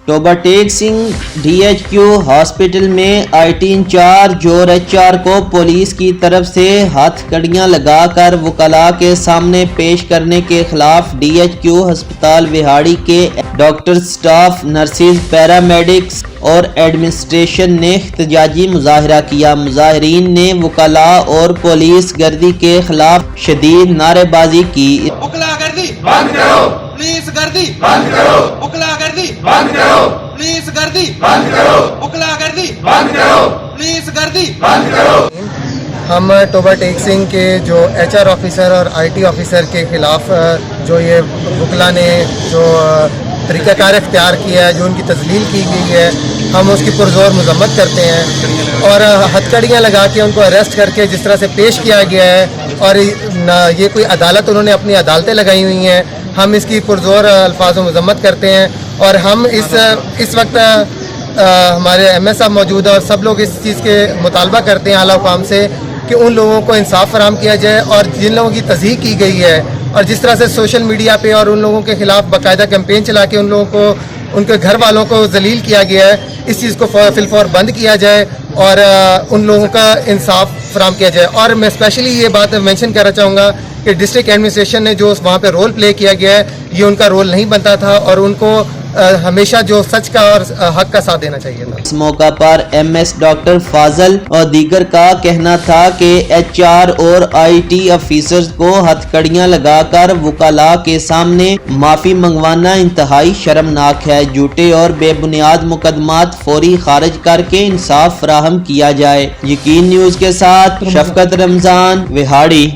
توبہ ٹیک Singh DHQ hospital میں IT incharge اور HR کو پولیس کی طرف سے ہاتھ کڑیاں لگا کر وکلاء کے سامنے پیش کرنے کے خلاف DHQ ہسپتال وہاڑی کے ڈاکٹر سٹاف، نرسز، پیرامیڈکس اور ایڈمنسٹریشن نے احتجاجی مظاہرہ کیا۔ مظاہرین نے وکلاء اور پولیس گردی کے خلاف شدید نعرے بازی کی۔ وکلا گردی بند کرو، پولیس گردی بند کرو، وکلا گردی بند کرو، پولیس گردی بند کرو، وکلا گردی بند کرو، پولیس گردی بند کرو۔ ہم توبہ ٹیک سنگھ کے جو HR آفیسر اور IT آفیسر کے خلاف جو یہ وکلا نے جو طریقہ کار اختیار کیا ہے، جو ان کی تذلیل کی گئی ہے، ہم اس کی پرزور مذمت کرتے ہیں اور ہتھکڑیاں لگا کے ان کو اریسٹ کر کے جس طرح سے پیش کیا گیا ہے، اور یہ کوئی عدالت انہوں نے اپنی عدالتیں لگائی ہوئی ہیں، ہم اس کی پرزور الفاظ و مذمت کرتے ہیں۔ اور ہم اس وقت ہمارے MS صاحب موجود ہیں اور سب لوگ اس چیز کے مطالبہ کرتے ہیں اعلیٰ حکام سے کہ ان لوگوں کو انصاف فراہم کیا جائے، اور جن لوگوں کی تصحیح کی گئی ہے اور جس طرح سے سوشل میڈیا پہ اور ان لوگوں کے خلاف باقاعدہ کیمپین چلا کے ان لوگوں کو، ان کے گھر والوں کو ذلیل کیا گیا ہے، اس چیز کو فی الفور بند کیا جائے اور ان لوگوں کا انصاف فراہم کیا جائے۔ اور میں اسپیشلی یہ بات مینشن کرنا چاہوں گا کہ ڈسٹرکٹ ایڈمنسٹریشن نے جو وہاں پہ رول پلے کیا گیا ہے، یہ ان کا رول نہیں بنتا تھا اور ان کو ہمیشہ جو سچ کا اور حق کا ساتھ دینا چاہیے تھا۔ اس موقع پر MS ڈاکٹر فاضل اور دیگر کا کہنا تھا کہ HR اور IT آفیسرز کو ہتھ کڑیاں لگا کر وکلاء کے سامنے معافی منگوانا انتہائی شرمناک ہے۔ جھوٹے اور بے بنیاد مقدمات فوری خارج کر کے انصاف فراہم کیا جائے۔ یقین نیوز کے ساتھ شفقت رمضان، وہاڑی۔